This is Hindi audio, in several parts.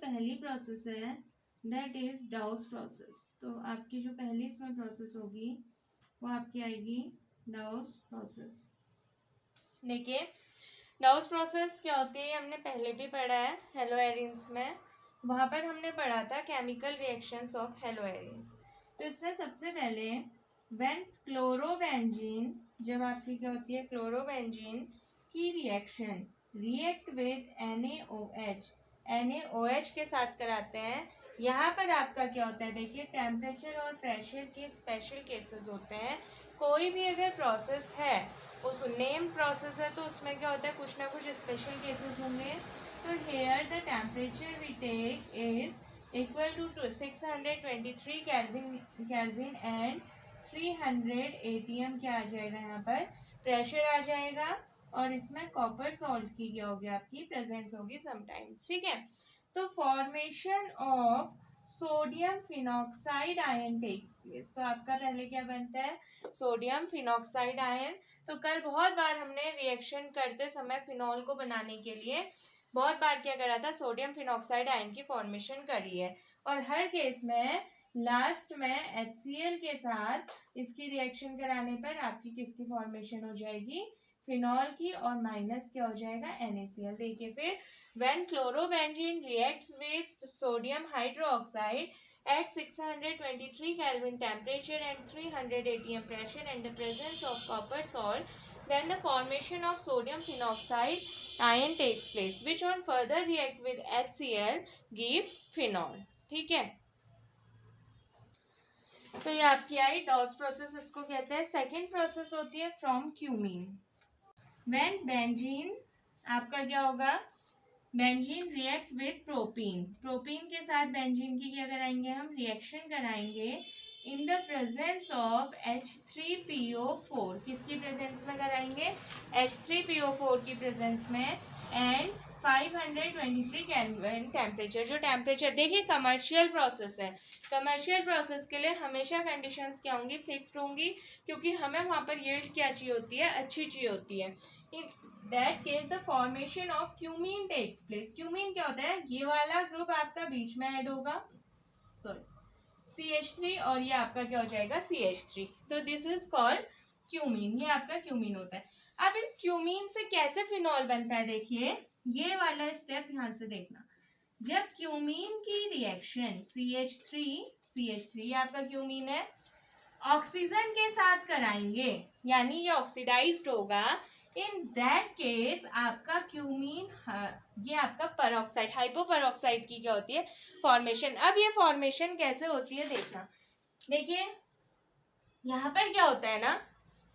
पहली प्रोसेस है दैट इज डाउस प्रोसेस। तो आपकी जो पहली इसमें प्रोसेस होगी वो आपकी आएगी डाउस प्रोसेस। देखिए डाउस प्रोसेस क्या होती है हमने पहले भी पढ़ा है हेलोएरिन्स में, वहाँ पर हमने पढ़ा था केमिकल रिएक्शंस ऑफ हेलोएरिन्स। तो इसमें सबसे पहले व्हेन क्लोरोबेंजीन, जब आपकी क्या होती है क्लोरोबेंजीन की reaction react with NaOH, NaOH के साथ कराते हैं। यहाँ पर आपका क्या होता है देखिए टेम्परेचर और प्रेशर के स्पेशल केसेस होते हैं। कोई भी अगर प्रोसेस है उस नेम प्रोसेस है तो उसमें क्या होता है कुछ ना कुछ स्पेशल केसेस होंगे। तो here the temperature we take is equal to 623 kelvin and 300 ATM क्या आ जाएगा यहाँ पर प्रेशर आ जाएगा। और इसमें कॉपर सॉल्ट की क्या होगी आपकी प्रेजेंस होगी समटाइम्स। ठीक है, तो formation of sodium phenoxide ion takes place. तो आपका पहले क्या बनता है सोडियम फिनॉक्साइड आयन। तो कल बहुत बार हमने रिएक्शन करते समय फिनॉल को बनाने के लिए बहुत बार क्या करा था सोडियम फिनॉक्साइड आयन की फॉर्मेशन करी है। और हर केस में लास्ट में HCl के साथ इसकी रिएक्शन कराने पर आपकी किसकी फॉर्मेशन हो जाएगी फिनॉल की, और माइनस क्या हो जाएगा NaCl। देखिए फिर when chlorobenzene reacts with sodium hydroxide at 623 Kelvin temperature and 300 ATM pressure and the presence of copper salt, then the formation of sodium phenoxide ion takes place, which on further react with HCl gives phenol। ठीक है, तो ये आपकी आई डॉस प्रोसेस, इसको कहते हैं। सेकेंड प्रोसेस होती है फ्रॉम क्यूमीन। व्हेन बेंजीन आपका क्या होगा benzene react with propene, propene के साथ बेंजीन की क्या कराएंगे हम रिएक्शन कराएंगे इन द प्रेजेंस ऑफ H3PO4। किसकी प्रेजेंस में कराएंगे H3PO4 की प्रेजेंस में एंड 523 केल्विन टेम्परेचर। जो टेम्परेचर देखिए कमर्शियल प्रोसेस है, कमर्शियल प्रोसेस के लिए हमेशा कंडीशंस क्या होंगी फिक्स्ड होंगी, क्योंकि हमें वहाँ पर यील्ड क्या चाहिए होती है अच्छी चाहिए होती है। In that case the formation of cumene takes place. Cumene क्या होता है ये वाला ग्रुप आपका बीच में ऐड होगा सॉरी CH3 और ये आपका क्या हो जाएगा CH3। तो दिस इज कॉल्ड क्यूमीन, ये आपका क्यूमीन होता है। अब इस क्यूमीन से कैसे फिनॉल बनता है देखिए ये वाला स्टेप ध्यान से देखना। जब क्यूमीन की रिएक्शन CH3 ये आपका क्यूमीन है ऑक्सीजन के साथ कराएंगे यानी ये ऑक्सीडाइज्ड होगा, इन दैट केस आपका क्यूमीन ये आपका पेरोक्साइड हाइपोपेरोक्साइड की क्या होती है फॉर्मेशन। अब ये फॉर्मेशन कैसे होती है देखना, देखिए यहाँ पर क्या होता है ना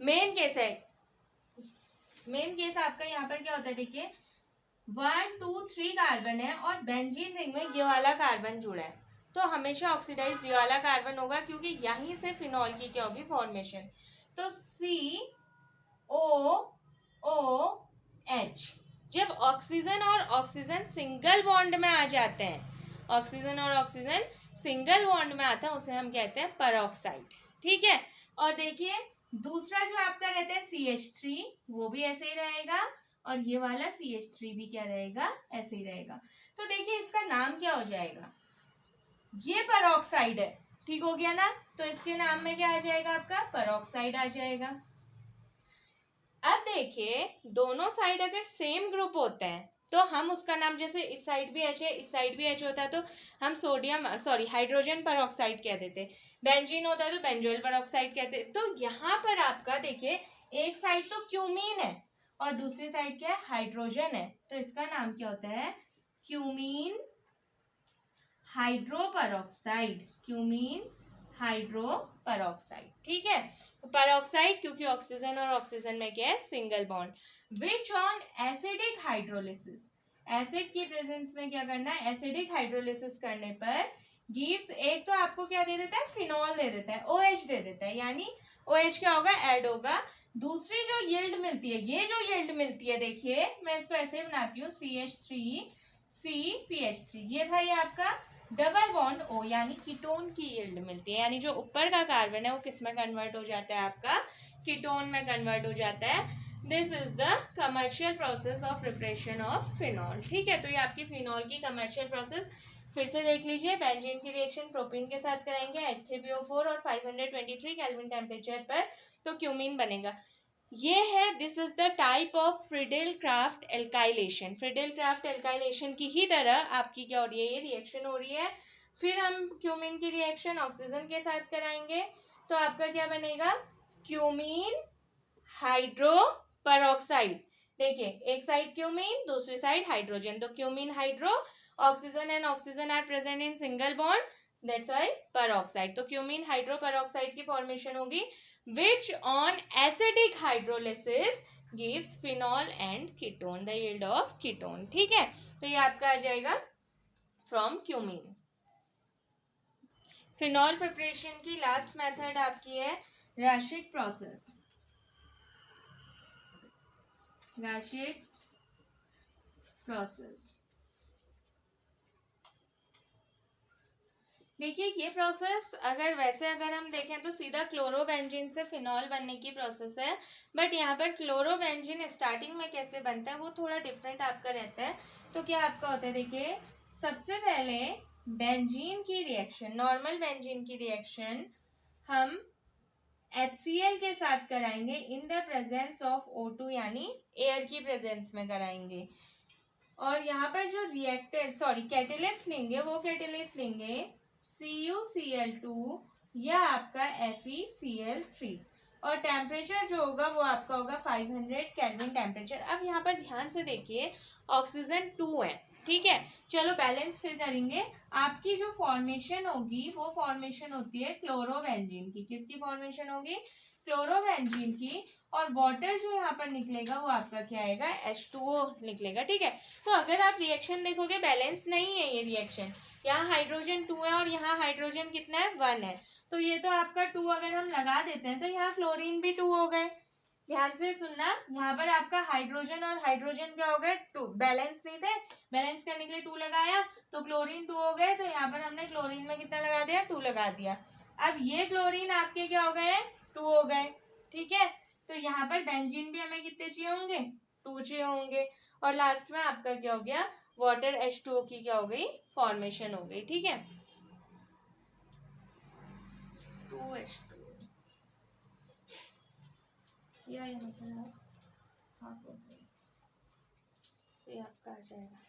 मेन केस है, मेन केस आपका यहाँ पर क्या होता है देखिए 1 2 3 कार्बन है और बेंजीन रिंग में ये वाला कार्बन जुड़ा है, तो हमेशा ऑक्सीडाइज ये वाला कार्बन होगा क्योंकि यहीं से फिनॉल की क्या होगी फॉर्मेशन। तो COOH जब ऑक्सीजन और ऑक्सीजन सिंगल बॉन्ड में आ जाते हैं, ऑक्सीजन और ऑक्सीजन सिंगल बॉन्ड में आता है उसे हम कहते हैं पेरोक्साइड। ठीक है, और देखिए दूसरा जो आपका रहता है CH3 वो भी ऐसे ही रहेगा और ये वाला CH3 भी क्या रहेगा ऐसे ही रहेगा। तो देखिए इसका नाम क्या हो जाएगा ये पेरोक्साइड है, ठीक हो गया ना, तो इसके नाम में क्या आ जाएगा आपका पेरोक्साइड आ जाएगा। अब देखिए दोनों साइड अगर सेम ग्रुप होते हैं तो हम उसका नाम जैसे इस साइड भी H है इस साइड भी H होता है तो हम हाइड्रोजन पेरोक्साइड कह देते, बेंजीन होता है तो बेंजोइल पेरोक्साइड कहते। तो यहाँ पर आपका देखिए एक साइड तो क्यूमीन है और दूसरी साइड क्या है हाइड्रोजन है, तो इसका नाम क्या होता है क्यूमीन हाइड्रोपेरोक्साइड, क्यूमीन हाइड्रोपेरोक्साइड। ठीक है, तो पेरोक्साइड क्योंकि ऑक्सीजन और ऑक्सीजन में क्या है single bond. Which on acidic hydrolysis, acid की प्रेजेंस में क्या करना है एसिडिक हाइड्रोलिसिस करने पर गिव्स एक तो आपको क्या दे देता है फिनॉल दे देता है OH दे देता है, यानी OH क्या होगा ऐड होगा। दूसरी जो यील्ड मिलती है ये जो यील्ड मिलती है देखिए मैं इसको ऐसे बनाती हूँ CH3 ये था ये आपका डबल बॉन्ड O यानी कीटोन की यील्ड मिलती है, यानी जो ऊपर का कार्बन है वो किस में कन्वर्ट हो जाता है आपका कीटोन में कन्वर्ट हो जाता है। This is the commercial process of preparation of phenol. ठीक है, तो ये आपकी फिनॉल की कमर्शियल प्रोसेस फिर से देख लीजिए, बेंजीन की रिएक्शन प्रोपीन के साथ कराएंगे H3PO4 और 523 केल्विन टेम्परेचर पर, तो क्यूमीन बनेगा। ये है, this is the type of Friedel craft alkylation. Friedel craft alkylation की ही तरह आपकी क्या हो रही है, ये रिएक्शन हो रही है। फिर हम क्यूमीन की रिएक्शन ऑक्सीजन के साथ कराएंगे, तो आपका क्या बनेगा, क्यूमीन हाइड्रो पेरोक्साइड। देखिए, एक साइड क्यूमीन, दूसरी साइड हाइड्रोजन, तो cumene hydro, oxygen and oxygen are present in single bond, that's why peroxide. तो क्यूमीन हाइड्रो पेरोक्साइड की फॉर्मेशन होगी, which on acidic hydrolysis gives phenol and ketone, the yield of ketone। ठीक है, तो ये आपका आ जाएगा from क्यूमीन। फिनॉल प्रिपरेशन की लास्ट मेथड आपकी है राशिक प्रोसेस। राशिक प्रोसेस, देखिए ये प्रोसेस अगर हम देखें तो सीधा क्लोरोबेंजीन से फिनॉल बनने की प्रोसेस है, बट यहाँ पर क्लोरोबेंजीन स्टार्टिंग में कैसे बनता है वो थोड़ा डिफरेंट आपका रहता है। तो क्या आपका होता है, देखिए सबसे पहले बेंजीन की रिएक्शन, नॉर्मल बेंजीन की रिएक्शन हम HCl के साथ कराएंगे इन द प्रेजेंस ऑफ O2, यानी एयर की प्रेजेंस में कराएंगे। और यहाँ पर जो कैटेलिस्ट लेंगे, वो कैटेलिस्ट लेंगे CuCl2 या आपका FeCl3, और टेम्परेचर जो होगा वो आपका होगा 500 केल्विन टेम्परेचर। अब यहाँ पर ध्यान से देखिए, ऑक्सीजन 2 है, ठीक है। चलो बैलेंस फिर करेंगे। आपकी जो फॉर्मेशन होगी वो फॉर्मेशन होती है क्लोरोबेंजीन की। किसकी फॉर्मेशन होगी, क्लोरोबेंजीन की। और वाटर जो यहाँ पर निकलेगा वो आपका क्या आएगा, H2O निकलेगा, ठीक है। तो अगर आप रिएक्शन देखोगे बैलेंस नहीं है ये रिएक्शन, यहाँ हाइड्रोजन 2 है और यहाँ हाइड्रोजन कितना है, 1 है। तो ये तो आपका 2 अगर हम लगा देते हैं तो यहाँ क्लोरीन भी 2 हो गए। ध्यान से सुनना, यहाँ पर आपका हाइड्रोजन और हाइड्रोजन क्या हो गए, 2, बैलेंस नहीं थे, बैलेंस करने के लिए 2 लगाया तो क्लोरीन 2 हो गए। तो यहाँ पर हमने क्लोरीन में कितना लगा दिया, 2 लगा दिया। अब ये क्लोरीन आपके क्या हो गए, 2 हो गए, ठीक है। तो यहाँ पर बेंजीन भी हमें कितने चाहिए होंगे, 2 चाहिए होंगे। और लास्ट में आपका क्या हो गया, वाटर H2O की क्या हो गई, फॉर्मेशन हो गई, ठीक है, 2H2। या मतलब हाफ हो गई, तो ये आपका आ जाएगा।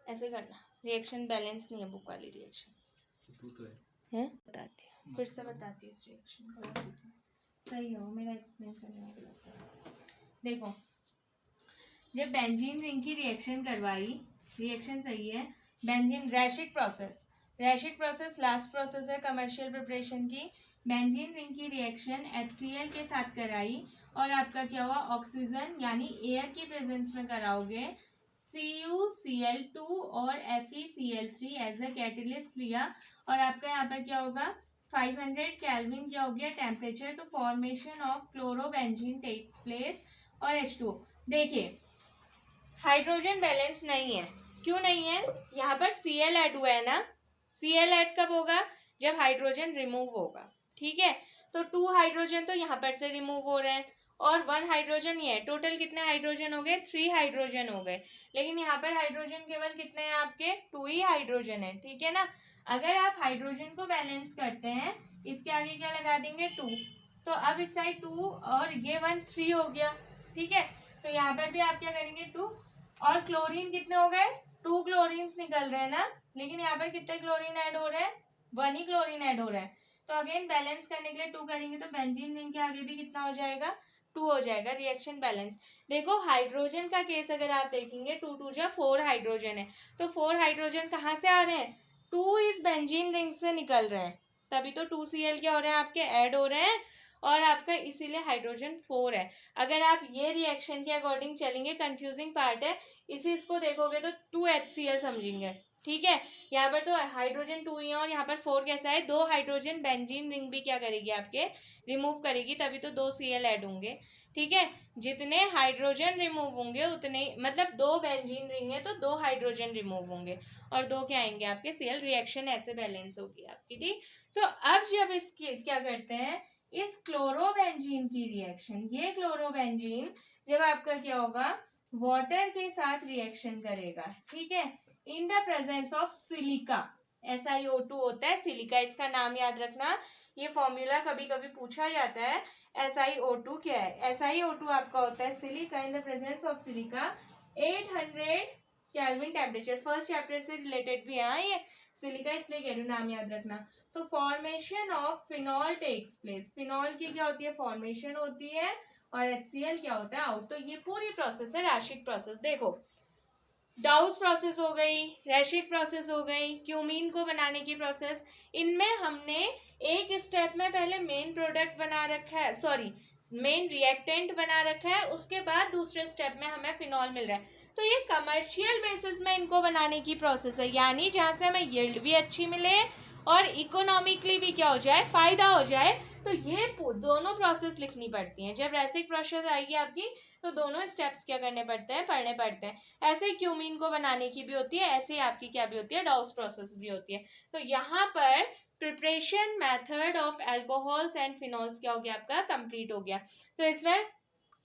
ऐसे करना, रिएक्शन बैलेंस नहीं है, बुक वाली रिएक्शन है। बताती हूँ, फिर से बताती हूँ इस रिएक्शन को, सही हो मेरा एक्सप्लेन करने वाला। देखो, जब बेंजीन रिंग की रिएक्शन करवाई, रिएक्शन सही है, बेंजीन रैशिक प्रोसेस लास्ट प्रोसेस है कमर्शियल प्रिपरेशन की। बेंजीन रिंग की रिएक्शन HCl के साथ कराई और आपका क्या हुआ, ऑक्सीजन यानी एयर की प्रेजेंस में कराओगे, CuCl2 और FeCl3 एज ए कैटेलिस्ट लिया, और आपका यहाँ पर क्या होगा, 500 केल्विन क्या हो गया टेम्परेचर। तो formation of chlorobenzene takes place और H2O। देखिए हाइड्रोजन बैलेंस नहीं है, क्यों नहीं है, यहाँ पर Cl ऐड हुआ है ना। Cl ऐड कब होगा, जब हाइड्रोजन रिमूव होगा, ठीक है। तो 2 हाइड्रोजन तो यहाँ पर से रिमूव हो रहे हैं और 1 हाइड्रोजन ये है। टोटल कितने हाइड्रोजन हो गए, 3 हाइड्रोजन हो गए। लेकिन यहाँ पर हाइड्रोजन केवल कितने हैं आपके, 2 ही हाइड्रोजन है, ठीक है ना। अगर आप हाइड्रोजन को बैलेंस करते हैं, इसके आगे क्या लगा देंगे, 2, तो अब इस साइड 2 और ये 1 3 हो गया, ठीक है। तो यहाँ पर भी आप क्या करेंगे, 2, और क्लोरीन कितने हो गए, 2 क्लोरीन्स निकल रहे हैं ना, लेकिन यहाँ पर कितने क्लोरीन ऐड हो रहे हैं, 1 ही क्लोरीन ऐड हो रहा है। तो अगेन बैलेंस करने के लिए 2 करेंगे, तो बेंजीन रिंग के आगे भी कितना हो जाएगा, 2 हो जाएगा, रिएक्शन बैलेंस। देखो हाइड्रोजन का केस अगर आप देखेंगे, 2 2 जा 4 हाइड्रोजन है, तो 4 हाइड्रोजन कहाँ से आ रहे हैं, 2 इस बेंजीन रिंग से निकल रहे हैं, तभी तो 2Cl क्या हो रहे हैं आपके, ऐड हो रहे हैं, और आपका इसीलिए हाइड्रोजन 4 है। अगर आप ये रिएक्शन के अकॉर्डिंग चलेंगे, कंफ्यूजिंग पार्ट है, इसको देखोगे तो 2HCl समझेंगे, ठीक है। यहाँ पर तो हाइड्रोजन 2 ही है और यहाँ पर 4 कैसा है, 2 हाइड्रोजन बेंजीन रिंग भी क्या करेगी आपके, रिमूव करेगी, तभी तो 2 Cl ऐड होंगे, ठीक है। जितने हाइड्रोजन रिमूव होंगे उतने, मतलब 2 बेंजीन रिंग है तो 2 हाइड्रोजन रिमूव होंगे और 2 क्या आएंगे आपके Cl। रिएक्शन ऐसे बैलेंस होगी आपकी, ठीक। तो अब जब इसके क्या करते हैं, इस क्लोरोबेंजीन की रिएक्शन, ये क्लोरोबेंजीन जब आपका क्या होगा, वाटर के साथ रिएक्शन करेगा, ठीक है, इन the presence of silica, SiO2 होता है सिलिका, इसका नाम याद रखना, ये फॉर्मूला कभी कभी पूछा जाता है। SiO2 क्या है, SiO2 आपका होता है silica, in the presence of silica 800 kelvin temperature, first chapter से रिलेटेड भी है ये सिलिका, इसलिए कह रही हूँ, नाम याद रखना। तो formation of phenol takes place, phenol की क्या होती है, फॉर्मेशन होती है, और HCl क्या होता है, आउट। तो ये पूरी प्रोसेस है राशिक प्रोसेस। देखो डाउस प्रोसेस हो गई, रैशिक प्रोसेस हो गई, क्यूमीन को बनाने की प्रोसेस, इनमें हमने एक स्टेप में पहले मेन प्रोडक्ट बना रखा है, सॉरी मेन रिएक्टेंट बना रखा है, उसके बाद दूसरे स्टेप में हमें फिनॉल मिल रहा है। तो ये कमर्शियल बेसिस में इनको बनाने की प्रोसेस है, यानी जहाँ से हमें यील्ड भी अच्छी मिले और इकोनॉमिकली भी क्या हो जाए, फायदा हो जाए। तो ये दोनों प्रोसेस लिखनी पड़ती हैं। जब रैसिक प्रोसेस आएगी आपकी तो दोनों स्टेप्स क्या करने पड़ते हैं, पढ़ने पड़ते हैं। ऐसे ही क्यूमीन को बनाने की भी होती है, ऐसे ही आपकी क्या भी होती है, डाउस प्रोसेस भी होती है। तो यहाँ पर preparation method of alcohols and phenols क्या हो गया, आपका कंप्लीट हो गया। तो इसमें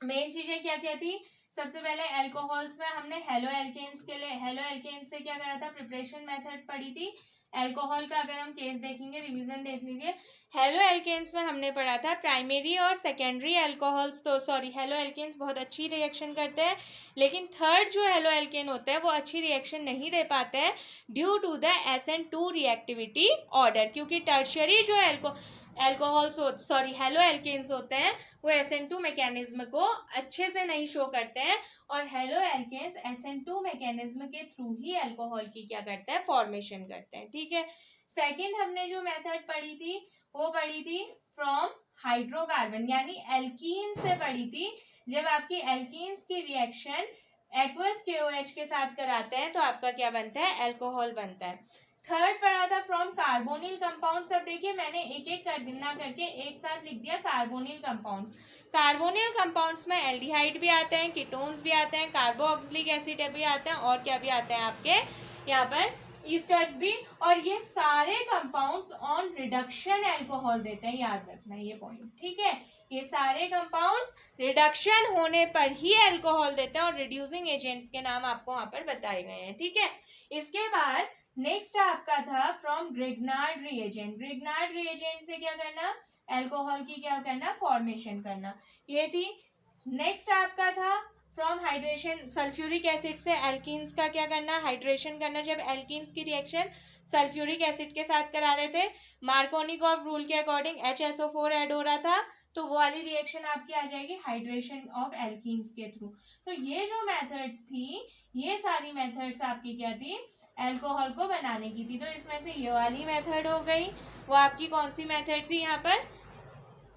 मेन चीजें क्या क्या थी, सबसे पहले अल्कोहल्स में हमने हेलो एल्केन्स के लिए, हेलो एल्केन्स से क्या करा था, प्रिपरेशन मेथड पढ़ी थी। अल्कोहल का अगर हम केस देखेंगे, रिवीजन देख लीजिए, हेलो एल्केन्स में हमने पढ़ा था प्राइमरी और सेकेंडरी अल्कोहल्स, तो सॉरी हेलो एल्केन्स बहुत अच्छी रिएक्शन करते हैं, लेकिन थर्ड जो हेलो एल्केन होता है वो अच्छी रिएक्शन नहीं दे पाते हैं due to the SN2 reactivity order, क्योंकि टर्शियरी जो अल्कोहल्स सॉरी हेलो एल्केन्स होते हैं वो SN2 मैकेनिज्म को अच्छे से नहीं शो करते हैं, और हेलो एल्केन्स SN2 मैकेनिज्म के थ्रू ही अल्कोहल की क्या करते हैं, फॉर्मेशन करते हैं, ठीक है। सेकंड हमने जो मेथड पढ़ी थी वो पढ़ी थी फ्रॉम हाइड्रोकार्बन, यानी एल्कीन से पढ़ी थी। जब आपकी एल्कीन्स की रिएक्शन एक्वस KOH के साथ कराते हैं तो आपका क्या बनता है, अल्कोहल बनता है। थर्ड पढ़ा था फ्रॉम कार्बोनिल कंपाउंड्स। अब देखिए मैंने एक एक करना करके एक साथ लिख दिया कार्बोनिल कंपाउंड्स। कार्बोनिल कंपाउंड्स में एल्डिहाइड भी आते हैं, कीटोन्स भी आते हैं, कार्बोक्सिलिक एसिड भी आते हैं, और क्या भी आते हैं आपके यहाँ पर ईस्टर्स भी, और ये सारे कंपाउंड्स ऑन रिडक्शन अल्कोहल देते हैं, याद रखना ये पॉइंट, ठीक है। ये सारे कंपाउंड्स रिडक्शन होने पर ही अल्कोहल देते हैं, और रिड्यूसिंग एजेंट्स के नाम आपको वहां पर बताए गए हैं, ठीक है। इसके बाद नेक्स्ट आपका था from Grignard reagent. Grignard reagent से क्या करना, अल्कोहल की क्या करना, फॉर्मेशन करना, ये थी। नेक्स्ट आपका था फ्रॉम हाइड्रेशन, सल्फ्यूरिक एसिड से एल्कीन्स का क्या करना, हाइड्रेशन करना। जब एल्कीन्स की रिएक्शन सल्फ्यूरिक एसिड के साथ करा रहे थे, मार्कोनिकॉफ रूल के अकॉर्डिंग HSO4 ऐड हो रहा था, तो वो वाली रिएक्शन आपकी आ जाएगी हाइड्रेशन ऑफ एल्कीन्स के थ्रू। तो ये जो मेथड्स थी, ये सारी मेथड्स आपकी क्या थी, अल्कोहल को बनाने की थी। तो इसमें से ये वाली मेथड हो गई, वो आपकी कौन सी मेथड थी, यहाँ पर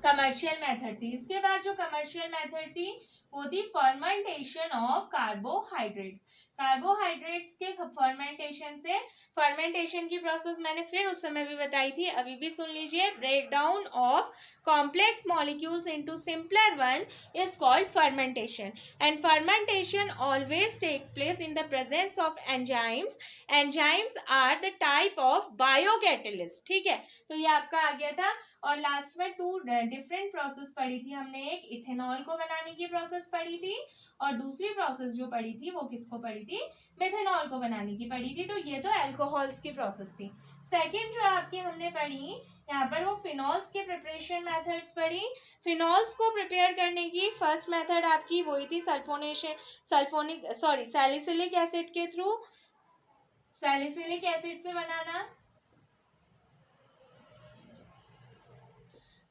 कमर्शियल मेथड थी। इसके बाद जो कमर्शियल मेथड थी वो थी फर्मेंटेशन ऑफ कार्बोहाइड्रेट्स। कार्बोहाइड्रेट्स के फर्मेंटेशन से, फर्मेंटेशन की प्रोसेस मैंने फिर उस समय भी बताई थी, अभी भी सुन लीजिए, break down of complex molecules into simpler one is called fermentation, and fermentation always takes place in the presence of enzymes. Enzymes are the type of biocatalyst, ठीक है। तो ये आपका आ गया था। और लास्ट में 2 डिफरेंट प्रोसेस पढ़ी थी हमने, एक इथेनॉल को बनाने की प्रोसेस पढ़ी थी, और दूसरी प्रोसेस जो पढ़ी थी वो किसको पढ़ी थी, मेथेनॉल को बनाने की पढ़ी थी। तो ये तो अल्कोहल्स की प्रोसेस थी। सेकंड जो आपकी हमने पढ़ी यहाँ पर वो फिनॉल्स के प्रिपरेशन मेथड्स पढ़ी। फिनॉल्स को प्रिपेयर करने की फर्स्ट मेथड आपकी वही थी सैलिसिलिक एसिड के थ्रू, सैलिसिलिक एसिड से बनाना।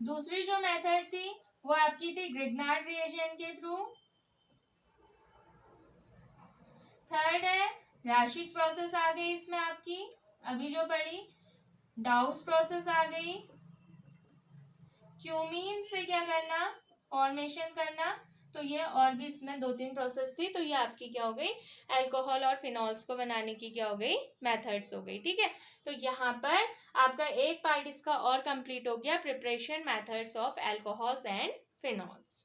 दूसरी जो मेथड थी वो आपकी थी ग्रिग्नार्ड रिएजेंट के थ्रू। थर्ड है राशिक प्रोसेस आ गई इसमें आपकी, अभी जो पढ़ी डाउस प्रोसेस आ गई। क्यूमीन से क्या करना, फॉर्मेशन करना। तो ये और भी इसमें 2-3 प्रोसेस थी। तो ये आपकी क्या हो गई, अल्कोहल और फिनॉल्स को बनाने की क्या हो गई, मेथड्स हो गई, ठीक है। तो यहाँ पर आपका एक पार्ट इसका और कंप्लीट हो गया, preparation methods of alcohols and phenols.